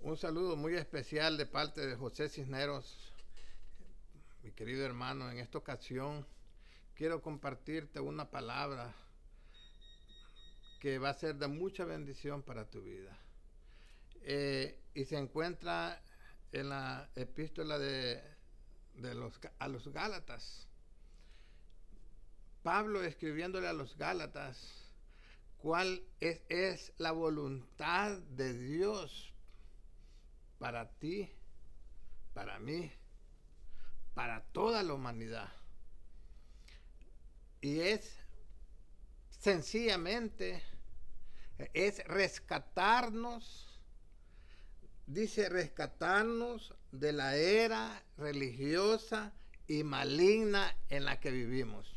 Un saludo muy especial de parte de José Cisneros, mi querido hermano. En esta ocasión quiero compartirte una palabra que va a ser de mucha bendición para tu vida. Y se encuentra en la epístola a los Gálatas. Pablo escribiéndole a los Gálatas cuál es la voluntad de Dios para ti, para mí, para toda la humanidad. Y es sencillamente, es rescatarnos, dice rescatarnos de la era religiosa y maligna en la que vivimos.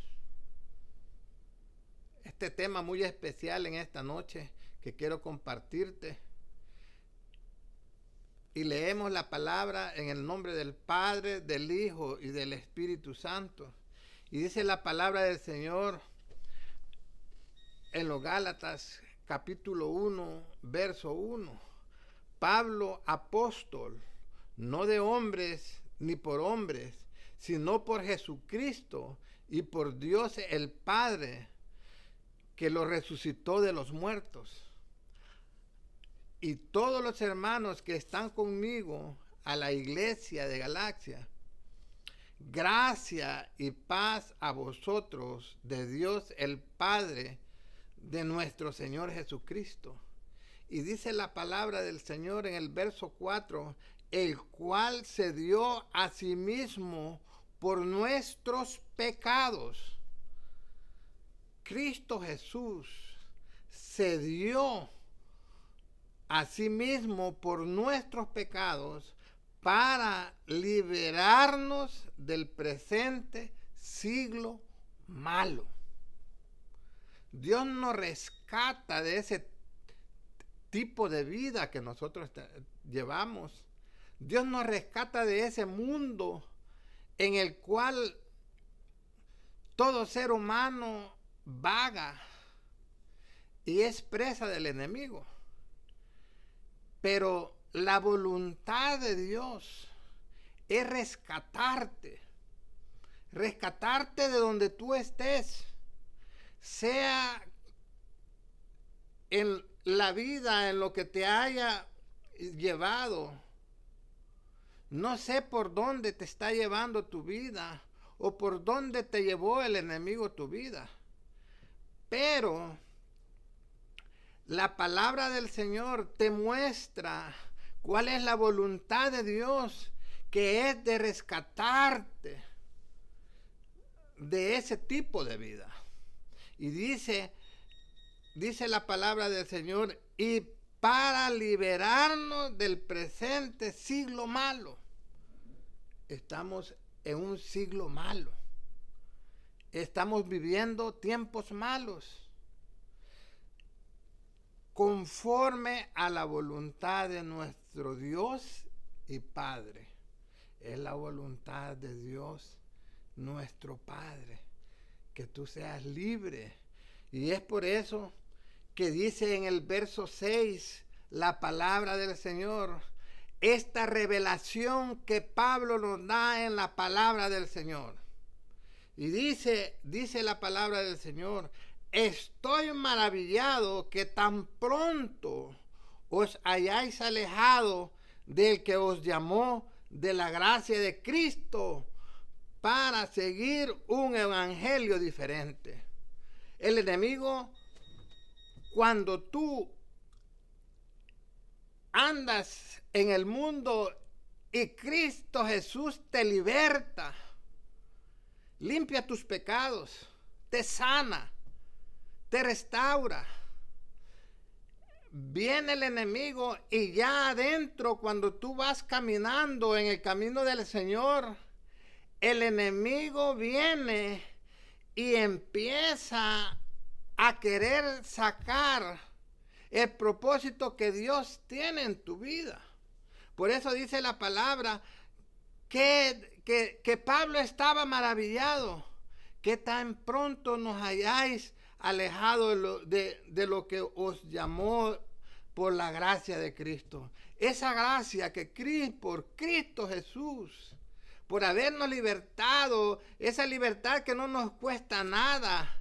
Este tema muy especial en esta noche que quiero compartirte. Y leemos la palabra en el nombre del Padre, del Hijo y del Espíritu Santo. Y dice la palabra del Señor en los Gálatas, capítulo 1, verso 1. Pablo, apóstol, no de hombres ni por hombres, sino por Jesucristo y por Dios el Padre, que lo resucitó de los muertos. Y todos los hermanos que están conmigo a la iglesia de Galacia, gracia y paz a vosotros de Dios el Padre, de nuestro Señor Jesucristo. Y dice la palabra del Señor en el verso 4, el cual se dio a sí mismo por nuestros pecados. Cristo Jesús se dio a sí mismo por nuestros pecados para liberarnos del presente siglo malo. Dios nos rescata de ese tipo de vida que nosotros llevamos. Dios nos rescata de ese mundo en el cual todo ser humano vaga y es presa del enemigo. Pero la voluntad de Dios es rescatarte de donde tú estés, sea en la vida, en lo que te haya llevado. No sé por dónde te está llevando tu vida o por dónde te llevó el enemigo tu vida, pero la palabra del Señor te muestra cuál es la voluntad de Dios, que es de rescatarte de ese tipo de vida. Y dice la palabra del Señor, y para liberarnos del presente siglo malo. Estamos en un siglo malo. Estamos viviendo tiempos malos, conforme a la voluntad de nuestro Dios y Padre. Es la voluntad de Dios, nuestro Padre, que tú seas libre. Y es por eso que dice en el verso 6 la palabra del Señor, esta revelación que Pablo nos da en la palabra del Señor. Y dice la palabra del Señor, estoy maravillado que tan pronto os hayáis alejado del que os llamó de la gracia de Cristo para seguir un evangelio diferente. El enemigo, cuando tú andas en el mundo y Cristo Jesús te liberta, limpia tus pecados, te sana, te restaura. Viene el enemigo y ya adentro, cuando tú vas caminando en el camino del Señor, el enemigo viene y empieza a querer sacar el propósito que Dios tiene en tu vida. Por eso dice la palabra que Pablo estaba maravillado, que tan pronto nos hayáis alejado de lo que os llamó por la gracia de Cristo. esa gracia que por Cristo Jesús, por habernos libertado, esa libertad que no nos cuesta nada,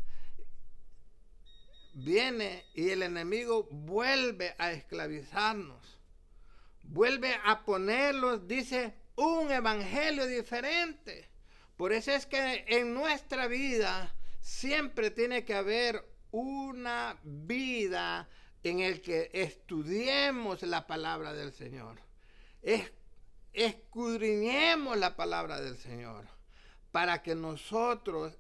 viene y el enemigo vuelve a esclavizarnos, vuelve a ponerlos, dice, un evangelio diferente. Por eso es que en nuestra vida siempre tiene que haber una vida en el que estudiemos la palabra del Señor. Escudriñemos la palabra del Señor para que nosotros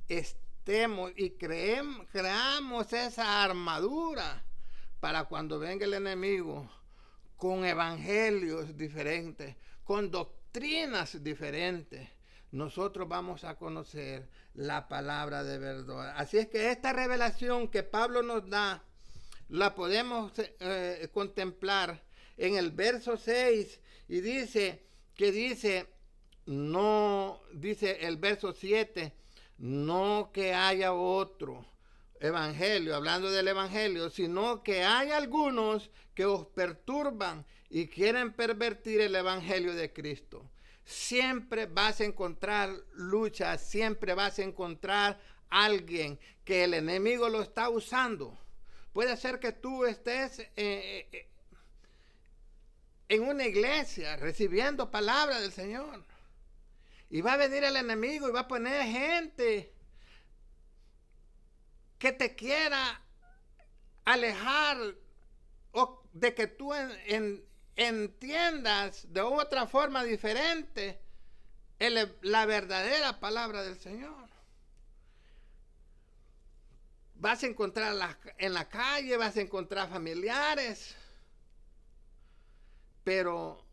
estemos y creamos esa armadura para cuando venga el enemigo con evangelios diferentes, con doctrinas diferentes, nosotros vamos a conocer la palabra de verdad. Así es que esta revelación que Pablo nos da, la podemos contemplar en el verso 6 y dice, no, dice el verso 7, no que haya otro evangelio, hablando del evangelio, sino que hay algunos que os perturban y quieren pervertir el evangelio de Cristo. Siempre vas a encontrar luchas, siempre vas a encontrar alguien que el enemigo lo está usando. Puede ser que tú estés en una iglesia recibiendo palabra del Señor y va a venir el enemigo y va a poner gente que te quiera alejar o de que tú entiendas de otra forma diferente la verdadera palabra del Señor. Vas a encontrar en la calle, vas a encontrar familiares, pero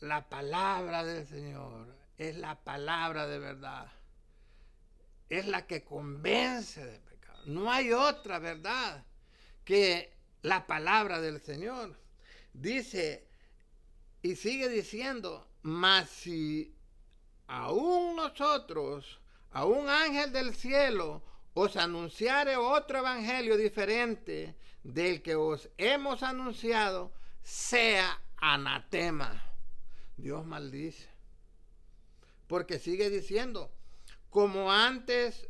la palabra del Señor es la palabra de verdad. Es la que convence de pecado. No hay otra verdad que la palabra del Señor. Dice y sigue diciendo, mas si aún nosotros, a un ángel del cielo, os anunciare otro evangelio diferente del que os hemos anunciado, sea anatema. Dios maldice. Porque sigue diciendo, como antes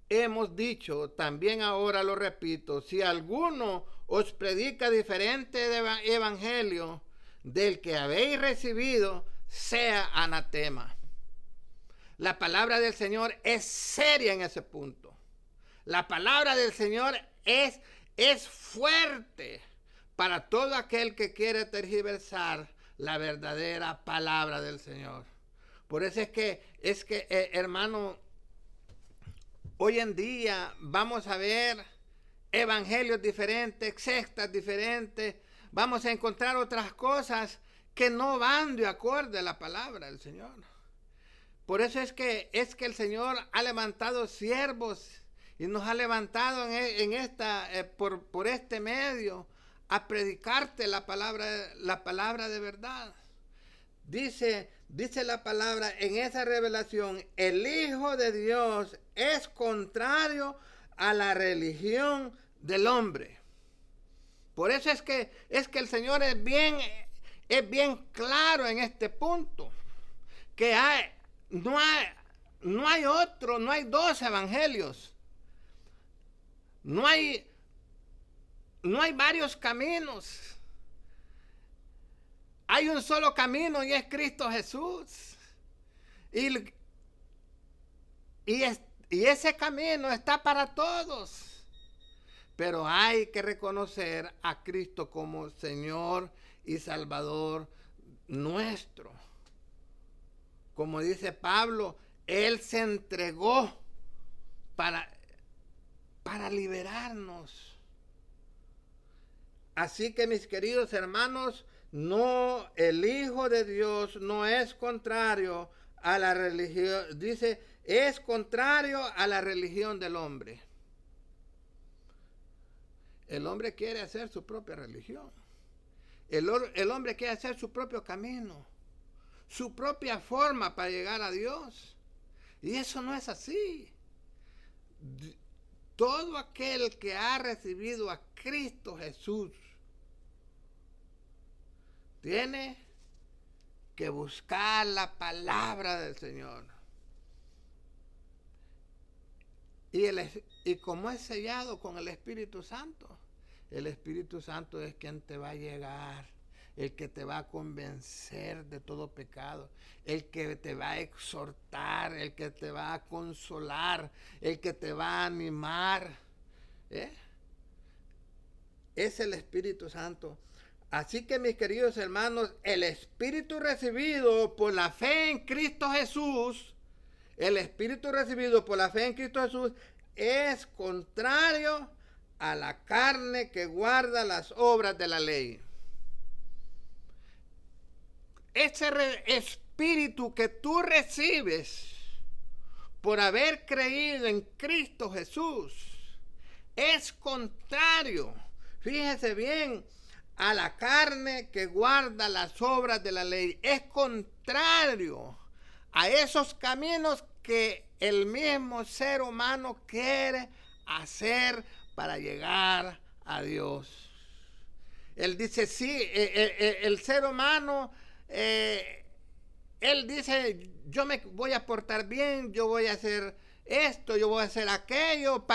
hemos dicho, también ahora lo repito, si alguno os predica diferente de evangelio del que habéis recibido, sea anatema. La palabra del Señor es seria en ese punto. La palabra del Señor es fuerte para todo aquel que quiere tergiversar la verdadera palabra del Señor. Por eso es que hermano, hoy en día vamos a ver evangelios diferentes, sectas diferentes, vamos a encontrar otras cosas que no van de acuerdo a la palabra del Señor. Por eso es que el Señor ha levantado siervos y nos ha levantado por este medio a predicarte la palabra de verdad. Dice la palabra en esa revelación, el Hijo de Dios es contrario a la religión del hombre. Por eso es que el Señor es bien claro en este punto, que no hay dos evangelios, no hay varios caminos. Hay un solo camino y es Cristo Jesús. Y ese camino está para todos. Pero hay que reconocer a Cristo como Señor y Salvador nuestro. Como dice Pablo, Él se entregó para liberarnos. Así que, mis queridos hermanos, no, el Hijo de Dios no es contrario a la religión, dice, es contrario a la religión del hombre. El hombre quiere hacer su propia religión. El hombre quiere hacer su propio camino, su propia forma para llegar a Dios. Y eso no es así. Todo aquel que ha recibido a Cristo Jesús Tiene que buscar la palabra del Señor. Y como es sellado con el Espíritu Santo, el Espíritu Santo es quien te va a llegar, el que te va a convencer de todo pecado, el que te va a exhortar, el que te va a consolar, el que te va a animar. Es el Espíritu Santo. Así que, mis queridos hermanos, el Espíritu recibido por la fe en Cristo Jesús, el Espíritu recibido por la fe en Cristo Jesús es contrario a la carne que guarda las obras de la ley. Ese Espíritu que tú recibes por haber creído en Cristo Jesús es contrario, fíjese bien, a la carne que guarda las obras de la ley. Es contrario a esos caminos que el mismo ser humano quiere hacer para llegar a Dios. Él dice, sí, el ser humano, él dice, yo me voy a portar bien, yo voy a hacer esto, yo voy a hacer aquello,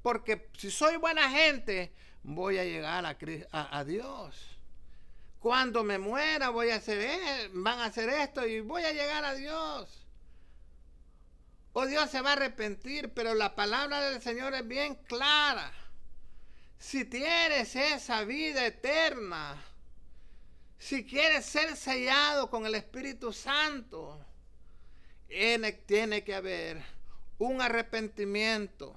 porque si soy buena gente, voy a llegar a Dios. Cuando me muera van a hacer esto y voy a llegar a Dios. O Dios se va a arrepentir, pero la palabra del Señor es bien clara. Si tienes esa vida eterna, si quieres ser sellado con el Espíritu Santo, tiene que haber un arrepentimiento.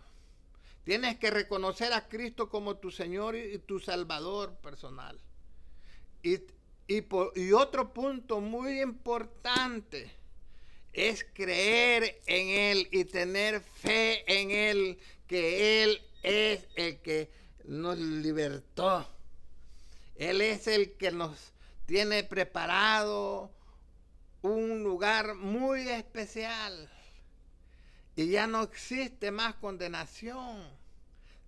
Tienes que reconocer a Cristo como tu Señor y tu Salvador personal. Y otro punto muy importante es creer en Él y tener fe en Él, que Él es el que nos libertó. Él es el que nos tiene preparado un lugar muy especial. Y ya no existe más condenación.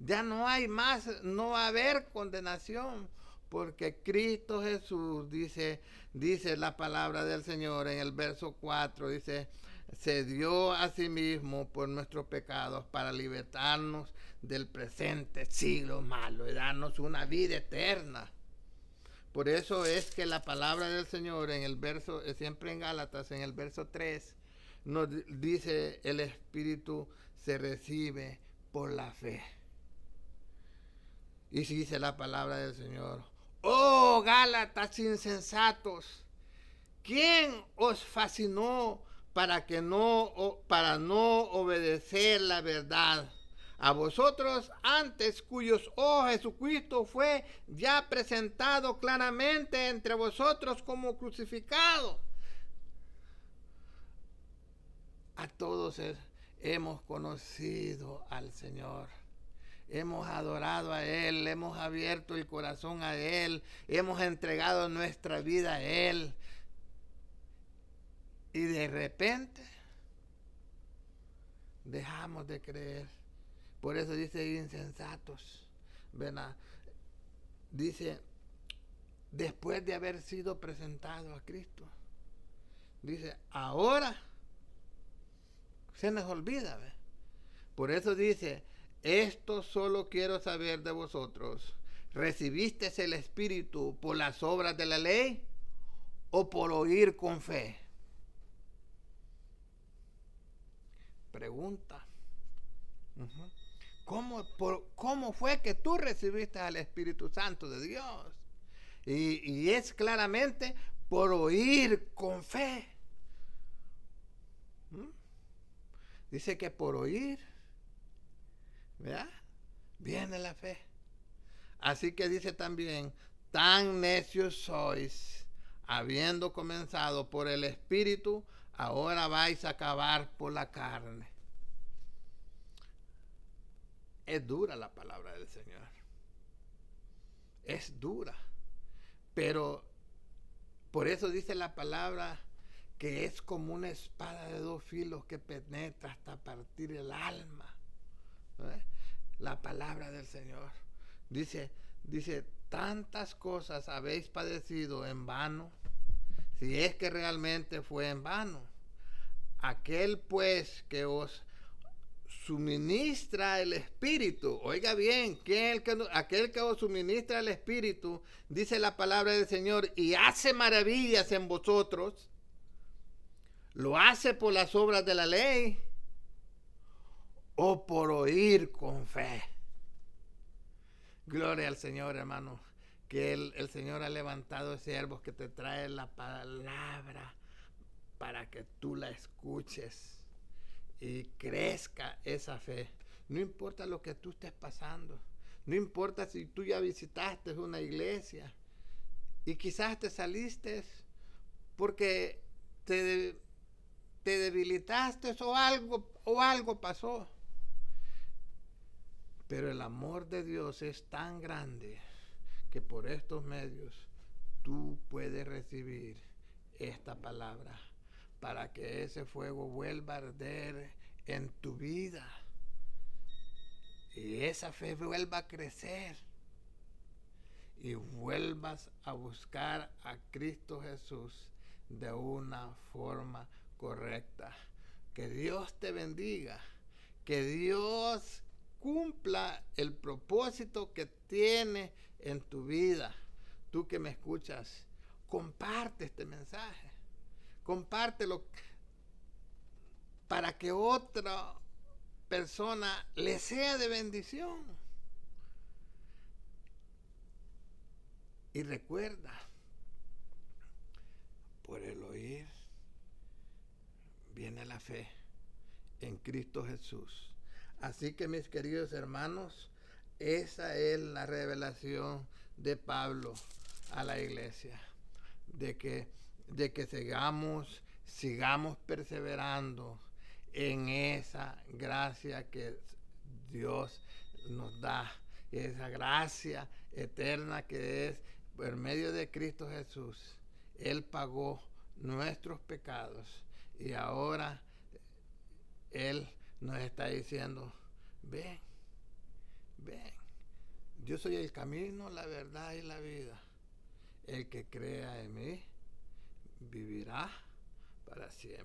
Ya no va a haber condenación. Porque Cristo Jesús, dice la palabra del Señor en el verso 4, dice, se dio a sí mismo por nuestros pecados para libertarnos del presente siglo malo y darnos una vida eterna. Por eso es que la palabra del Señor en el verso, siempre en Gálatas, en el verso 3, nos dice, el Espíritu se recibe por la fe. Y dice la palabra del Señor, oh Gálatas insensatos, ¿quién os fascinó para no obedecer la verdad? A vosotros antes, cuyos ojos Jesucristo fue ya presentado claramente entre vosotros como crucificado. A todos hemos conocido al Señor. Hemos adorado a Él, hemos abierto el corazón a Él, hemos entregado nuestra vida a Él. Y de repente dejamos de creer. Por eso dice insensatos. ¿Verdad? Dice, después de haber sido presentado a Cristo, dice, ahora se nos olvida. ¿Ve? Por eso dice, esto solo quiero saber de vosotros. ¿Recibiste el Espíritu por las obras de la ley o por oír con fe? Pregunta. ¿Cómo fue que tú recibiste al Espíritu Santo de Dios? Y es claramente por oír con fe. Dice que por oír, ¿verdad? Viene la fe. Así que dice también, tan necios sois, habiendo comenzado por el Espíritu, ahora vais a acabar por la carne. Es dura la palabra del Señor. Es dura. Pero por eso dice la palabra que es como una espada de dos filos que penetra hasta partir el alma. ¿Eh? La palabra del Señor. Dice, tantas cosas habéis padecido en vano, si es que realmente fue en vano. Aquel pues que os suministra el Espíritu, oiga bien, aquel que os suministra el Espíritu, dice la palabra del Señor, y hace maravillas en vosotros, lo hace por las obras de la ley o por oír con fe. Gloria al Señor, hermano, que el Señor ha levantado siervos que te traen la palabra para que tú la escuches y crezca esa fe. No importa lo que tú estés pasando, no importa si tú ya visitaste una iglesia y quizás te saliste porque te debilitaste o algo pasó. Pero el amor de Dios es tan grande que por estos medios tú puedes recibir esta palabra para que ese fuego vuelva a arder en tu vida y esa fe vuelva a crecer y vuelvas a buscar a Cristo Jesús de una forma correcta. Que Dios te bendiga, que Dios cumpla el propósito que tiene en tu vida. Tú que me escuchas, comparte este mensaje, compártelo para que otra persona le sea de bendición. Y recuerda, por el oír viene la fe en Cristo Jesús. Así que, mis queridos hermanos, esa es la revelación de Pablo a la iglesia, de que sigamos perseverando en esa gracia que Dios nos da, esa gracia eterna que es por medio de Cristo Jesús. Él pagó nuestros pecados y ahora Él nos está diciendo, ven, yo soy el camino, la verdad y la vida. El que crea en mí vivirá para siempre.